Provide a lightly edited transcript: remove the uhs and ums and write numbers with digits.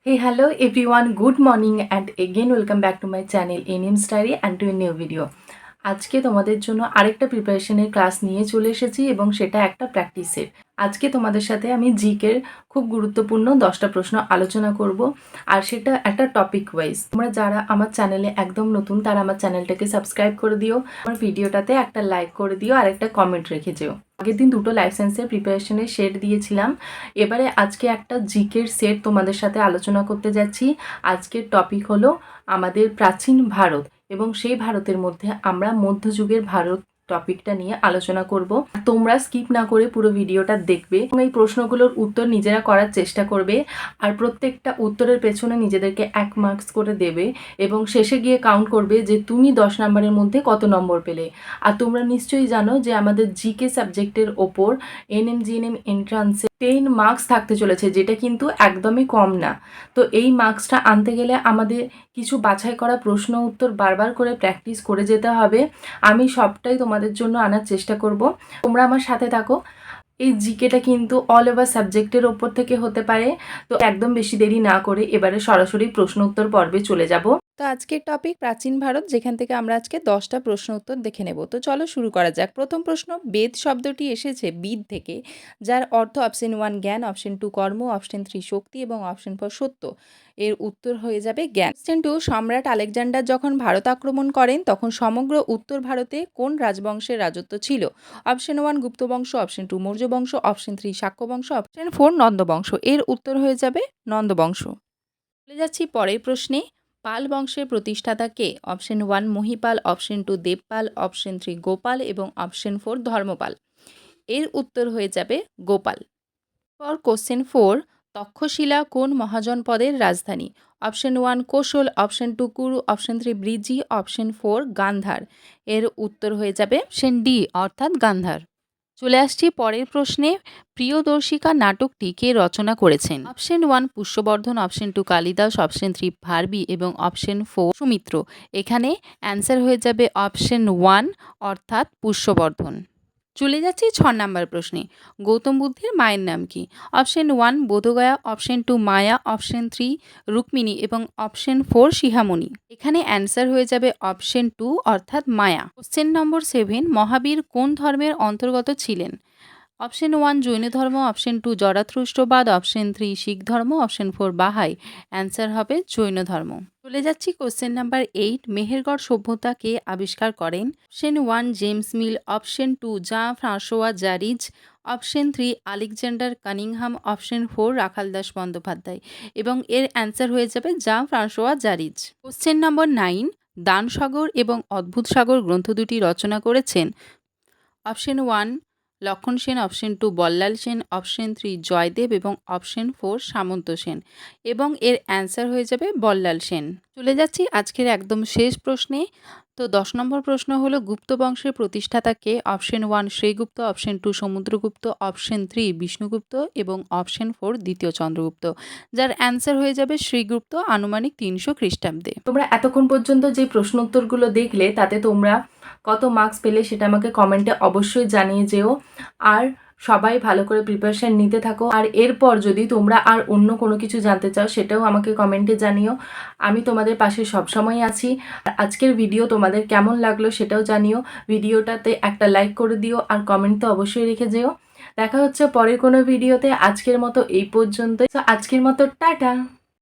Hey, hello everyone, good morning and again welcome back to my channel NM Study and to a new video. আজকে তোমাদের জন্য আরেকটা প্রিপারেশনের class নিয়ে চলে এসেছি এবং সেটা একটা প্র্যাকটিসের। আজকে তোমাদের সাথে আমি জিকের খুব গুরুত্বপূর্ণ 10টা প্রশ্ন আলোচনা করব আর সেটা একটা টপিক ওয়াইজ। তোমরা যারা আমার চ্যানেলে একদম নতুন তারা আমার চ্যানেলটাকে সাবস্ক্রাইব করে দিও, আমার ভিডিওটাতে একটা লাইক করে দিও আর একটা কমেন্ট রেখে যেও। আগের দিন দুটো লাইফ সায়েন্সের প্রিপারেশনের সেট দিয়েছিলাম, এবারে আজকে একটা জিকের সেট তোমাদের সাথে আলোচনা করতে যাচ্ছি। আজকের টপিক হলো আমাদের প্রাচীন ভারত এবং সেই ভারতের মধ্যে আমরা মধ্যযুগের ভারত টপিকটা নিয়ে আলোচনা করব। তোমরা স্কিপ না করে পুরো ভিডিওটা দেখবে এবং এই প্রশ্নগুলোর উত্তর নিজেরা করার চেষ্টা করবে আর প্রত্যেকটা উত্তরের পেছনে নিজেদেরকে 1 মার্কস করে দেবে এবং শেষে গিয়ে কাউন্ট করবে যে তুমি 10 নম্বরের মধ্যে কত নম্বর পেলে। আর তোমরা নিশ্চয়ই জানো যে আমাদের জিকে সাবজেক্টের ওপর এনএম জিএনএম এন্ট্রান্সে 10 মার্কস থাকতে চলেছে, যেটা কিন্তু একদমই কম না। তো এই মার্কসটা আনতে গেলে আমাদের কিছু বাছাই করা প্রশ্ন উত্তর বারবার করে প্র্যাকটিস করে যেতে হবে। আমি সবটাই তোমাদের জন্য আনার চেষ্টা করব, তোমরা আমার সাথে থাকো। এই জিকেটা কিন্তু অল ওভার সাবজেক্টের ওপর থেকে হতে পারে। তো একদম বেশি দেরি না করে এবারে সরাসরি প্রশ্ন উত্তর পর্বে চলে যাব। তো আজকের টপিক প্রাচীন ভারত, যেখান থেকে আমরা আজকে 10টা প্রশ্ন উত্তর দেখে নেব। তো চলো শুরু করা যাক। প্রথম প্রশ্ন, বেদ শব্দটি এসেছে বিদ থেকে, যার অর্থ অপশন 1 জ্ঞান, অপশন 2 কর্ম, অপশন 3 শক্তি এবং অপশন 4 সত্য। এর উত্তর হয়ে যাবে জ্ঞান। অপশন 2, সম্রাট আলেকজান্ডার যখন ভারত আক্রমণ করেন তখন সমগ্র উত্তর ভারতে কোন রাজবংশের রাজত্ব ছিল? অপশন 1 গুপ্ত বংশ, অপশন 2 মৌর্য বংশ, অপশন 3 শাক্য বংশ, অপশন 4 নন্দ বংশ। এর উত্তর হয়ে যাবে নন্দ বংশ। চলে যাচ্ছি পরের প্রশ্নে। পাল বংশের প্রতিষ্ঠাতা কে? Option 1 Mahipala, option 2 Devapala, option 3 Gopala এবং অপশন 4 ধর্মপাল। এর উত্তর হয়ে যাবে গোপাল। ফর কোশ্চেন 4, তক্ষশিলা কোন মহাজনপদের রাজধানী? Option 1 Kosala, option 2 Kuru, option 3 ব্রিজি, অপশন 4 গান্ধার। এর উত্তর হয়ে যাবে অপশন ডি অর্থাৎ গান্ধার। চলে আসছি পরের প্রশ্নে। প্রিয়দর্শিকা নাটকটি কে রচনা করেছেন? অপশন 1 পুষ্যবর্ধন, অপশন 2 কালিদাস, অপশন 3 ভারবি এবং অপশন 4 সুমিত্র। এখানে অ্যান্সার হয়ে যাবে অপশন 1 অর্থাৎ পুষ্যবর্ধন। চলে যাচ্ছি 6 নাম্বার প্রশ্নে। গৌতম বুদ্ধের মায়ের নাম কি? অপশন 1 বোধগয়া, অপশন 2 মায়া, অপশন 3 রুক্মিণী এবং অপশন 4 শিহামণি। এখানে অ্যান্সার হয়ে যাবে অপশন 2 অর্থাৎ মায়া। কোশ্চেন নম্বর 7, মহাবীর কোন ধর্মের অন্তর্গত ছিলেন? অপশন 1 জৈন ধর্ম, অপশন 2 জরাথুস্ট্রবাদ, অপশন 3 শিখ ধর্ম, অপশন 4 বাহাই। অ্যান্সার হবে জৈন ধর্ম। চলে যাচ্ছি কোশ্চেন নাম্বার 8, মেহেরগড় সভ্যতা কে আবিষ্কার করেন? Option 1 James Mill, option 2 Jean Francois Jarrige, option 3 Alexander Cunningham, option 4 Rakhal Das Bandyopadhyay এবং এর অ্যান্সার হয়ে যাবে Jean Francois Jarrige. Question number 9, Dan সাগর এবং অদ্ভুত সাগর গ্রন্থ দুটি রচনা করেছেন? অপশন 1 লক্ষণ সেন, অপশন 2 বল্লাল সেন, অপশন 3 জয়দেব এবং অপশন 4 সামন্ত সেন এবং এর অ্যান্সার হয়ে যাবে বল্লাল সেন। চলে যাচ্ছি আজকের একদম শেষ প্রশ্নে। তো 10 নম্বর প্রশ্ন হলো, গুপ্ত বংশের প্রতিষ্ঠাতা কে? Option 1 Srigupta, option 2 Samudragupta, option 3 Vishnugupta এবং অপশন 4 দ্বিতীয় চন্দ্রগুপ্ত, যার অ্যান্সার হয়ে যাবে শ্রীগুপ্ত, আনুমানিক 300 খ্রিস্টাব্দে। তোমরা এতক্ষণ পর্যন্ত যে প্রশ্ন উত্তরগুলো দেখলে তাতে তোমরা কত মার্কস পেলে সেটা আমাকে কমেন্টে অবশ্যই জানিয়ে যেও। আর সবাই ভালো করে প্রিপারেশান নিতে থাকো। আর এরপর যদি তোমরা আর অন্য কোনো কিছু জানতে চাও সেটাও আমাকে কমেন্টে জানিও, আমি তোমাদের পাশে সবসময় আছি। আর আজকের ভিডিও তোমাদের কেমন লাগলো সেটাও জানিও। ভিডিওটাতে একটা লাইক করে দিও আর কমেন্ট তো অবশ্যই রেখে যেও। দেখা হচ্ছে পরের কোনো ভিডিওতে। আজকের মতো এই পর্যন্ত। আজকের মতো টাটা।